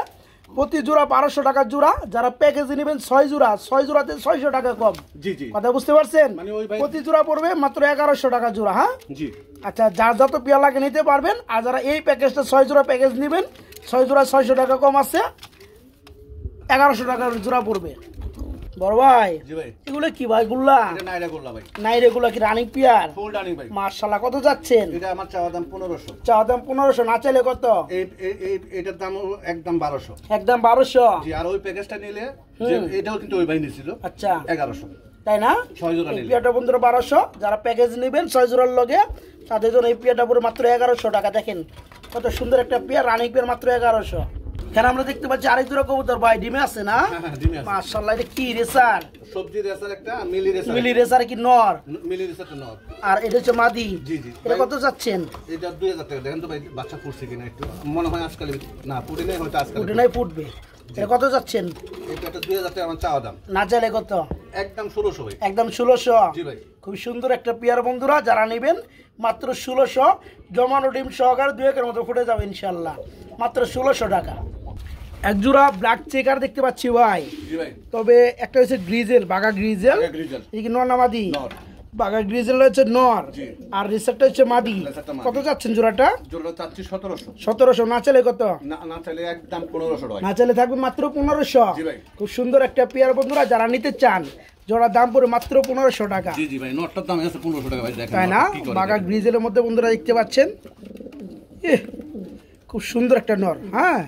প্রতি জোড়া 1200 টাকা জোড়া। যারা প্যাকেজে নেবেন 6 জোড়া, 6 জোড়াতে 600 টাকা কম। জি জি। কথা বুঝতে পারছেন? মানে ওই ভাই- প্রতি জোড়া পড়বে মাত্র 1100 টাকা জোড়া। হ্যাঁ জি। আচ্ছা যার যত পেয়ার লাগে নিতে পারবেন। আর যারা এই প্যাকেজটা 6 জোড়া প্যাকেজ নেবেন, 6 জোড়া 600 টাকা কম আছে, 1100 টাকার জোড়া পড়বে। বড় ভাই জি ভাই। এগুলো কি ভাই? গুল্লা এটা নাইরা গোল্লা ভাই। নাই রেগুলা কি রানিং পিয়ার? ফুল রানিং ভাই। মাশাআল্লাহ। কত যাচ্ছেন? এটা আমার চাওয়া দাম 1500। চাওয়া দাম 1500। না চাইলে কত? এটার দাম একদম 1200। একদম 1200। জি। আর ওই প্যাকেজটা নিলে এটাও কিন্তু ওই ভাই নিছিল। আচ্ছা 1100। তাই না? 6 জোড়া এই নিলে পিয়াটা বন্ধুরা 1200। যারা প্যাকেজ নেবেন 6 জোড়ার লগে, তাদের জন্য এই পিয়াটা পুরো মাত্র 1100 টাকা। দেখেন কত সুন্দর একটা পিয়ার, রানিং পিয়ার মাত্র 1100। এখানে আমরা দেখতে পাচ্ছি আরেক জোড়া কবুতর ভাই ডিমে আছে না? হ্যাঁ ডিমে আছে। মাশাআল্লাহ। এটা কি রেসার? সবজি রেসার একটা, মিলি রেসার। মিলি রেসার কি নর? মিলি রেসারটা নর। আর এটা হচ্ছে মাদি। জি জি। এটা কত যাচ্ছেন? এটা 2000 টাকা। দেখেন তো ভাই বাচ্চা ফুটছে কিনা একটু। মনে হয় আজকাল না ফুটে নেই, হয়তো আজকাল ফুটে নাই, ফুটবে। এটা কত যাচ্ছেন? এটা 2000 টাকা আমার চাওয়া দাম। না চাইলে কত? একদম 1600 ভাই। একদম 1600। জি ভাই। খুব সুন্দর একটা পেয়ার বন্ধুরা। যারা নেবেন মাত্র 1600। জমানো ডিম সহকারে 2 একের মতো ফুটে যাবে ইনশাল্লাহ। মাত্র 1600 টাকা। এক জোড়া ব্ল্যাক চেকার দেখতে পাচ্ছি ভাই। জি ভাই। তবে একটা হচ্ছে গ্রিজেল, বাঘা গ্রিজেল। বাঘা গ্রিজেল। এই কি নর না মাদি? নর। বাঘা গ্রিজেল হচ্ছে নর। জি। আর রিসেপ্টটা হচ্ছে মাদি। রিসেপ্টটা মাদি। কত যাচ্ছেন জোড়াটা? জোড়া চাচ্ছি 1700। 1700। না চাইলে কত? না চাইলে একদম 1500 টাকা। না চাইলে থাকবে মাত্র 1500। জি ভাই। খুব সুন্দর একটা পেয়ার বন্ধুরা। যারা নিতে চান জোড়ার দাম পড়ে মাত্র 1500 টাকা। জি জি ভাই। নটটার দাম আছে 1500 টাকা ভাই। দেখেন তাই না? কি করে বাঘা দেখেন। গ্রিজেলের মধ্যে বন্ধুরা দেখতে পাচ্ছেন। খুব সুন্দর একটা নর। হ্যাঁ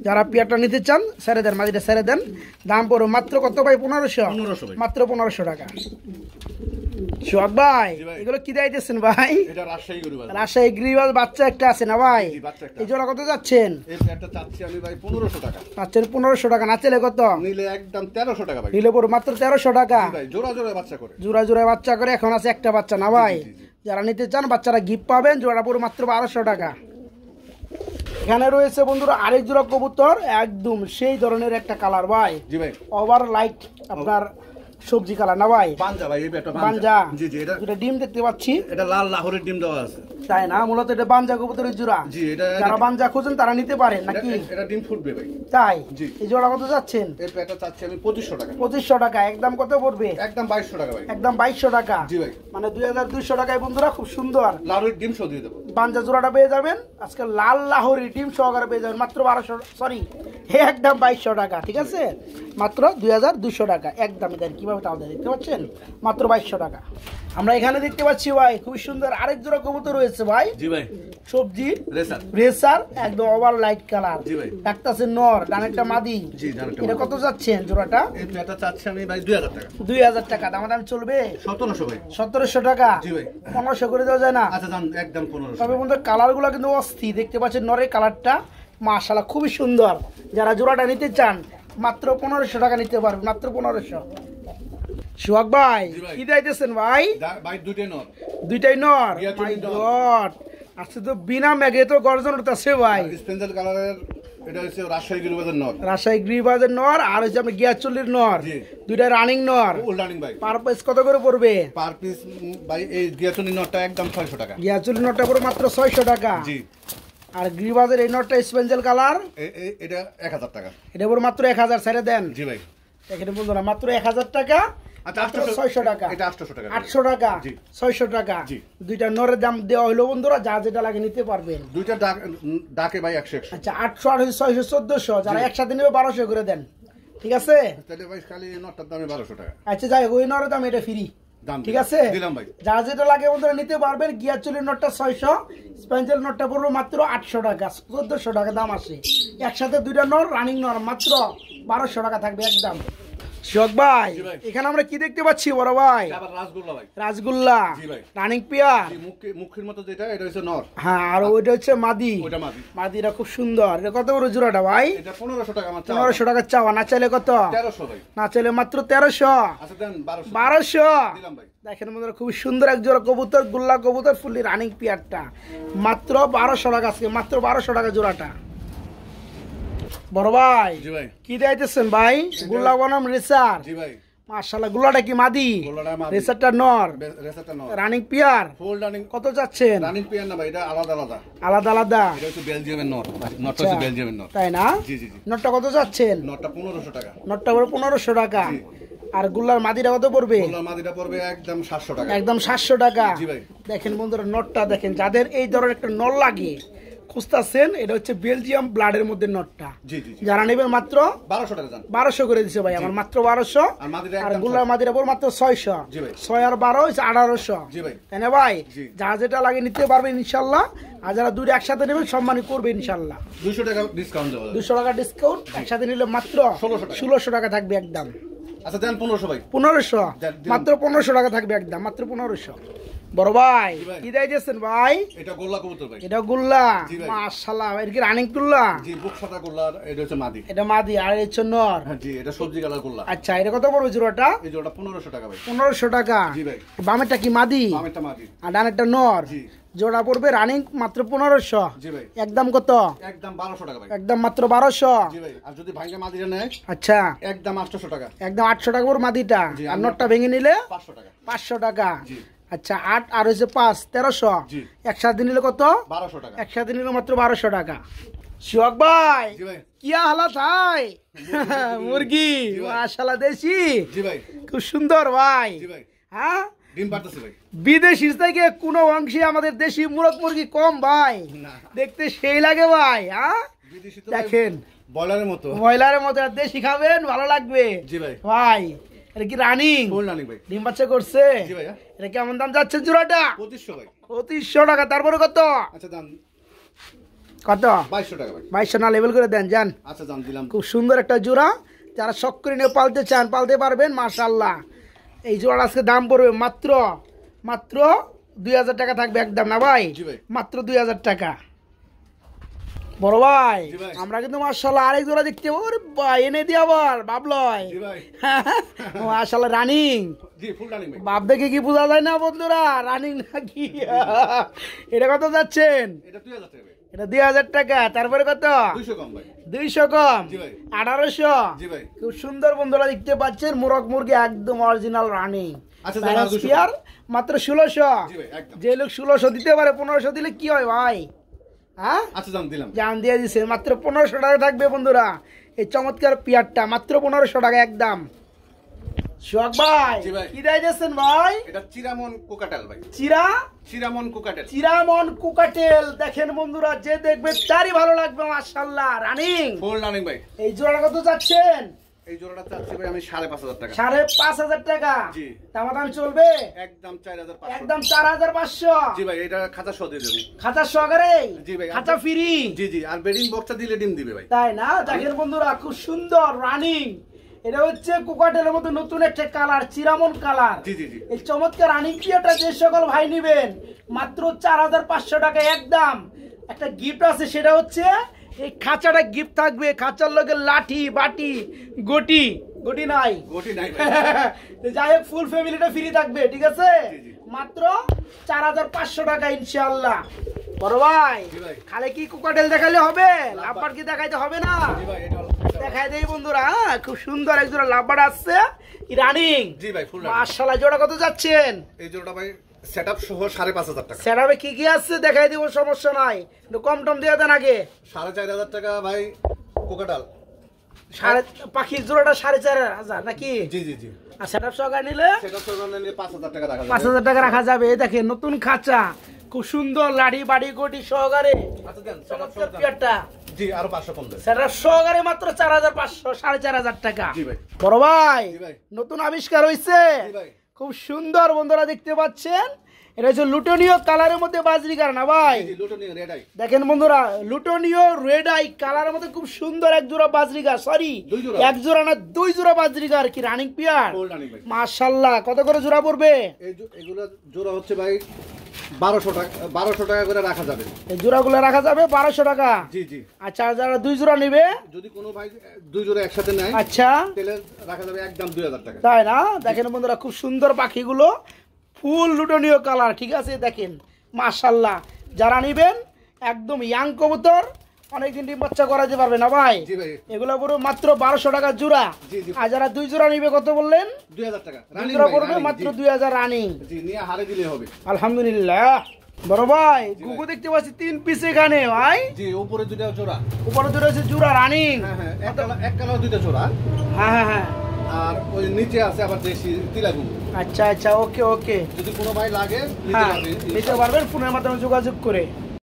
যারা পেয়ারটা নিতে চান ছেড়ে দেন, মাদিটা ছেড়ে দেন। দাম পড়ো মাত্র কত ভাই? 1500। 1500 ভাই। মাত্র 1500 টাকা। সোহাগ ভাই জি ভাই। এগুলো কি দিতেছেন ভাই? এটা রাজশাহী গরু বাজার। রাজশাহী গ্রিবাজ বাচ্চা একটা আছে না ভাই? জি, বাচ্চা একটা। এই জোড়া কত যাচ্ছেন? এই প্যাডটা চাচ্ছি আমি ভাই 1500 টাকা। পাচ্ছেন 1500 টাকা। না চাইলে কত? নিলে একদম 1300 টাকা ভাই। নিলে পড়ো মাত্র 1300 টাকা। জি ভাই। জোড়া জোড়া বাচ্চা করে। জোড়া জোড়া বাচ্চা করে এখন আছে একটা বাচ্চা না ভাই? জি, জি। যারা নিতে চান বাচ্চারা গিফট পাবেন। জোড়া পুরো মাত্র 1200 টাকা। এখানে রয়েছে বন্ধুরা আরেক জোড়া কবুতর, একদম সেই ধরনের একটা কালার ভাই। জি ভাই। ওভার লাইট আপনার সবজি কালার না ভাই? পাঞ্জা ভাই। এই প্যাডটা বাঞ্জা। জি জি। এটা ডিম দেখতে পাচ্ছি। এটা লাল লাহোরের ডিম দেওয়া আছে। তাই না? মূলত এটা বাঞ্জা কবুতরের জোড়া। জি। এটা যারা বাঞ্জা খোঁজেন তারা নিতে পারেন নাকি? এটা ডিম ফুটবে ভাই। তাই? জি। এই জোড়া কত যাচ্ছেন? এই প্যাডটা চাচ্ছি আমি 2500 টাকা। 2500 টাকা। একদম কত পড়বে? একদম 2200 টাকা ভাই। একদম 2200 টাকা। জি ভাই। মানে 2200 টাকায় বন্ধুরা খুব সুন্দর লাহোরের ডিম সহ দিয়ে দেবো। বাঞ্জা জোড়াটা পেয়ে যাবেন। আজকে লাল লাহোরি ডিম সহকারে পেয়ে যাবেন মাত্র 1200, সরি একদম 2200 টাকা। ঠিক আছে? মাত্র 2200 টাকা একদম। দেন কিভাবে তাও দেখতে পাচ্ছেন? মাত্র 2200 টাকা। আমরা এখানে দেখতে পাচ্ছি ভাই খুব সুন্দর আরেক জোড়া কবুতর রয়েছে ভাই। জি ভাই। সবজি রেসার। রেসার একদম ওভার লাইট কালার। জি ভাই। ডাকতাছে নর, ডানেরটা মাদি। জি ডানেরটা এটা মাদি। কত যাচ্ছেন জোড়াটা? এই প্যাডটা চাচ্ছি আমি ভাই 2000 টাকা। 2000 টাকা। দাম চলবে 1700 ভাই। 1700 টাকা। জি ভাই। 1500 করে দেওয়া যায় না? আচ্ছা জান একদম 1500। তবে বন্ধু কালার গুলো কিন্তু অস্থির। দেখতে পাচ্ছেন নরের কালারটা মাশাআল্লাহ খুবই সুন্দর। যারা জোড়াটা নিতে চান মাত্র 1500 টাকা নিতে পারবেন। মাত্র 1500। সোহাগ ভাই জি ভাই। কি দিতেছেন ভাই? ভাই দুইটাই নর। দুইটাই নর। গিয়া মাই চুরি নর। গড। আজকে তো বিনা মেঘে তো গর্জন উঠতেছে ভাই। স্পেন্সার কালারের। এটা হচ্ছে রাজশাহী গরু বাজার নর। রাজশাহী গ্রিবাজের নর আর হচ্ছে আপনি গিয়াচল্লির নর। জি। দুইটা রানিং নর। উল্টানিং ভাই। পার পিস কত করে পড়বে? পার পিস ভাই এই গিয়াচুনি নটটা একদম 600 টাকা। গিয়াচল্লির নরটা পড়বে মাত্র 600 টাকা। জি। আর গ্রিবাজের এই নটটা স্পেঞ্জেল কালার, এটা 1000 টাকা। এটা পুরো মাত্র 1000 ছেড়ে দেন। জি ভাই, এখানে বন্ধুরা মাত্র 1000 টাকা। আচ্ছা 600 টাকা, এটা 800 টাকা, 800 টাকা, 600 টাকা। দুইটা নরের দাম দেওয়া হলো বন্ধুরা, যা যেটা লাগে নিতে পারবেন। দুইটা ডাকে ভাই 100 100। আচ্ছা 800 আর 600 1400, যারা একসাথে নেবে 1200 করে দেন, ঠিক আছে? তাহলে ভাই খালি নটটার দাম 1200 টাকা। আচ্ছা যাই ওই নরের দাম এটা ফ্রি, ঠিক আছে? দিলাম ভাই, যা যেটা লাগে বন্ধুরা নিতে পারবেন। গিয়ার চুরির নটটা 600, স্পেঞ্জেল নটটা পড়বে মাত্র 800 টাকা, 1400 টাকা দাম আসে। একসাথে দুইটা নর রানিং নর মাত্র 1200 টাকা থাকবে একদম। শোক ভাই, এখানে আমরা কি দেখতে পাচ্ছি বড় ভাই? রাসগোল্লা ভাই, রাসগোল্লা রানিং পেয়ার, মুখের মতো যেটা, এটা হচ্ছে নর। হ্যাঁ, আর ওইটা হচ্ছে মাদি। ওইটা মাদি, মাদিটা খুব সুন্দর। এটা কত বড় জোড়াটা ভাই? এটা 1500 টাকা। 1500 টাকা চাওয়া, না চাইলে কত? 1300 ভাই, না চাইলে মাত্র 1300। আচ্ছা দেন 1200। 1200 দিলাম ভাই। দেখেন বন্ধুরা খুব সুন্দর এক জোড়া কবুতর, গুল্লা কবুতর ফুললি রানিং পেয়ারটা মাত্র 1200 টাকা আজকে, মাত্র 1200 টাকা জোড়াটা। বড় ভাই কি দিতেছেন ভাই? গুল্লা বনাম রেসার। জি ভাই, মাশাআল্লাহ। গুল্লাটা কি মাদি? রেসারটা নর। Running pair. Full running. কত যাচ্ছেন? রানিং পেয়ার না ভাই, এটা আলাদা আলাদা। আলাদা আলাদা। এটা হচ্ছে বেলজিয়ামের নর, নটটা হচ্ছে বেলজিয়ামের নর। তাই না? জি জি জি। নটটা কত যাচ্ছেন? নটটা 1500 টাকা। নটটা পড়বে 1500 টাকা। আর গুল্লার মাদিটা কত পড়বে? গুল্লার মাদিটা পড়বে একদম 700 টাকা। একদম 700 টাকা। জি ভাই। দেখেন বন্ধুরা নটটা দেখেন, যাদের এই ধরনের একটা নর লাগে খুঁজতেছেন, এটা হচ্ছে বেলজিয়াম ব্লাডের মধ্যে নটটা। জি জি। যারা নেবেন মাত্র 1200 টাকা জান। 1200 করে দিছে ভাই আমার, মাত্র 1200। আর গুল্লার মাদিটা পড়বে মাত্র 600। জি ভাই। 6 আর 12 হচ্ছে 1800। জি ভাই। তাই না ভাই? যা যেটা লাগে নিতে পারবেন ইনশাআল্লাহ। আর যারা দুটো একসাথে নেবেন সম্মানী করবে ইনশাআল্লাহ। 200 টাকা ডিসকাউন্ট দেওয়া যাবে। 200 টাকা ডিসকাউন্ট, একসাথে নিলে মাত্র 1600 টাকা থাকবে একদম। আচ্ছা দেন 1500 ভাই। 1500, মাত্র 1500 টাকা থাকবে একদম, মাত্র 1500। বড় ভাই কি দিয়েছেন ভাই? এটা গোল্লা কবুতর ভাই। এটা গুল্লা, মাশাআল্লাহ। এর কি রানিং গুল্লা? জি, বুক সাদা গোল্লা। এটা হচ্ছে মাদি। এটা মাদি। আর এই হচ্ছে নর। জি, এটা সবজি কালার গোল্লা। আচ্ছা, এটা কত পড়বে জোড়াটা? এই জোড়াটা 1500 টাকা ভাই। 1500 টাকা। জি ভাই। বামেরটা কি মাদি? বামেরটা মাদি। আর ডানেরটা নর। জি। জোড়া পড়বে রানিং মাত্র 1500। জি ভাই। একদম কত? একদম 1200 টাকা ভাই। একদম মাত্র 1200। জি ভাই। আর যদি ভাঙা মাদিটা নেয়, আচ্ছা, একদম 800 টাকা। একদম 800 টাকা পড়বে মাদিটা। আর নরটা ভেঙে নিলে 500 টাকা। 500 টাকা। জি। আচ্ছা, 8 আর হচ্ছে 5, 1300। জি। একসাথে নিলে কত? 1200 টাকা। একসাথে নিলে মাত্র 1200 টাকা। শিওক ভাই, জি ভাই। কি হালাত ভাই? মুরগি মাশাআল্লাহ দেশি। জি ভাই। খুব সুন্দর ভাই। জি ভাই। হ্যাঁ, ডিম পারতেছে ভাই। বিদেশি থেকে কোনো অংশে আমাদের দেশি মুরগ মুরগি কম ভাই, দেখতে সেই লাগে ভাই। হ্যাঁ, বিদেশি তো দেখেন বয়লারের মতো। বয়লারের মতো। দেশি খাবেন, ভালো লাগবে। জি ভাই। ভাই এটা কি রানিং? ফুল রানিং ভাই। ডিম বাচ্চা করছে? জি ভাই। এটা কেমন দাম যাচ্ছে জোড়াটা? 2500 ভাই। 2500 টাকা। তারপরে কত? আচ্ছা দাম কত? 2200 টাকা ভাই। 2200 না লেভেল করে দেন যান। আচ্ছা দাম দিলাম। খুব সুন্দর একটা জোড়া, যারা শখ করে নিয়ে পালতে চান পালতে পারবেন মাশাআল্লাহ। এই জোড়া আজকে দাম পড়বে মাত্র 2000 টাকা থাকবে একদম। না ভাই? জি ভাই। মাত্র 2000 টাকা। বড় ভাই আমরা কিন্তু মাশাআল্লাহ আরেক জোড়া দেখতে ওরে ভাই এনে দি আবার বাবলয়। জি ভাই। মাশাআল্লাহ রানিং। জি, ফুল রানিং ভাই। বাপ দেখে কি বোঝা যায় না বন্ধুরা রানিং নাকি? এটা কত যাচ্ছেন? এটা 2000 টাকা ভাই। এটা 2000 টাকা। তারপরে কত? 200 কম ভাই। 200 কম। জি ভাই। 1800। জি ভাই। খুব সুন্দর বন্ধুরা দেখতে পাচ্ছেন, মুরগ মুরগি একদম অরিজিনাল রানিং। আচ্ছা মাত্র 1600। জি ভাই, একদম। যে লোক 1600 দিতে পারে 1500 দিলে কি হয় ভাই? হ্যাঁ, আচ্ছা দাম দিলাম। জান দিয়ে দিছে। মাত্র 1500 টাকা থাকবে বন্ধুরা এই চমৎকার পিয়ারটা, মাত্র 1500 টাকা একদম। শোক ভাই কি দিয়েছেন ভাই? এটা চিরামন কোকাটেল ভাই। চিরামন কোকাটেল। চিরামন কোকাটেল। দেখেন বন্ধুরা, যে দেখবে তারই ভালো লাগবে মাশাআল্লাহ। রানিং, ফুল রানিং ভাই। এই জোড়া কত যাচ্ছেন? এই জোড়াটা চাচ্ছি ভাই আমি 5500 টাকা। 5500 টাকা। জি। দাম চলবে একদম 4500। একদম 4500। জি ভাই, এটা খাঁচা সহ দিয়ে দেব। খাঁচা সহকারে? জি ভাই। খাঁচা ফ্রি? জি জি। আর বেডিং বক্সটা দিলে ডিম দিবে ভাই। তাই না? দেখেন বন্ধুরা খুব সুন্দর রানিং। এটা হচ্ছে কোকাটেলের মধ্যে নতুন একটা কালার, চিরামন কালার। জি জি জি। এই চমৎকার রানিং পিয়াটা যে সকল ভাই নেবেন মাত্র 4500 টাকা একদম। একটা গিফট আছে, সেটা হচ্ছে এই খাঁচাটা গিফট থাকবে। খাঁচার লগে লাঠি বাটি গটি নাই। গটি নাই যাই হোক ফুল ফ্যামিলিটা ফ্রি থাকবে, ঠিক আছে? মাত্র 4500 টাকা ইনশাআল্লাহ। বড় ভাই খালে কি কোকাটেল দেখালে হবে? লাভবার কি দেখাইতে হবে না? দেখাই দেই বন্ধুরা। খুব সুন্দর এক জোড়া লাভবার আসছে রানিং। জি ভাই, ফুল রানিং। মাশাআল্লাহ। জোড়া কত যাচ্ছেন? এই জোড়াটা ভাই সেটআপ সহ 5,500 টাকা। সেটআপে কি কি আছে দেখাই দিব, সমস্যা নাই, একটু কম টম দিয়ে দেন আগে। 4,500 টাকা ভাই কোকাটাল। পাখির জোড়াটা 4,500 নাকি? জি জি জি। আর সেটআপ সহকারে নিলে? সেটআপ সহকারে নিলে 5,000 টাকা রাখা যাবে। 5,000 টাকা রাখা যাবে। এই দেখেন নতুন খাঁচা, খুব সুন্দর লাড়ি বাড়ি কোটি সহকারে। আচ্ছা দেন চমৎকার পেয়ারটা। জি আরো 500 কম দেন। সেটআপ সহকারে মাত্র 4,500, 4,500 টাকা। জি ভাই। বড় ভাই জি ভাই। নতুন আবিষ্কার হইছে, জি ভাই। খুব সুন্দর বন্ধুরা দেখতে পাচ্ছেন। এটা হচ্ছে লুটনীয় কালারের মধ্যে বাজরিকার না ভাই? জি লুটনীয় রেড আই। দেখেন বন্ধুরা লুটনীয় রেড আই কালারের মধ্যে খুব সুন্দর এক জোড়া বাজরিকা, সরি এক জোড়া না 2 জোড়া বাজরিকার। কি রানিং পিয়ার? ফুল রানিং ভাই। মাশাআল্লাহ। কত করে জোড়া পড়বে? এগুলো জোড়া হচ্ছে ভাই 1200 টাকা করে রাখা যাবে। এই জোড়াগুলো রাখা যাবে 1200 টাকা। জি জি। আচ্ছা যারা 2 জোড়া নেবে, যদি কোনো ভাই 2 জোড়া একসাথে নেয়, আচ্ছা তাহলে রাখা যাবে একদম 2000 টাকা। তাই না? দেখেন বন্ধুরা খুব সুন্দর পাখিগুলো, ফুল লুটনীয় কালার, ঠিক আছে? দেখেন মাশাআল্লাহ। যারা নেবেন একদম ইয়াং কবুতর, অনেকদিন ডিম বাচ্চা করাতে পারবে না ভাই? জি ভাই। এগুলো পুরো মাত্র 1200 টাকা জোড়া। জি জি। আর যারা 2 জোড়া নিবে কত বললেন? 2000 টাকা। 2 জোড়া পড়বে মাত্র 2000 রানিং। জি নিয়ে হারে দিলে হবে। আলহামদুলিল্লাহ। বড় ভাই গুগু দেখতে পাচ্ছি 3 পিস এখানে ভাই। জি উপরে দুটো জোড়া, উপরে দুটো আছে জোড়া রানিং। হ্যাঁ হ্যাঁ, এক কালার দুটো জোড়া। হ্যাঁ হ্যাঁ হ্যাঁ। আর ওই নিচে আছে আবার দেশি তিলাগু। আচ্ছা আচ্ছা, ওকে ওকে। যদি কোনো ভাই লাগে হ্যাঁ নিতে পারবেন ফোনের মাধ্যমে যোগাযোগ করে।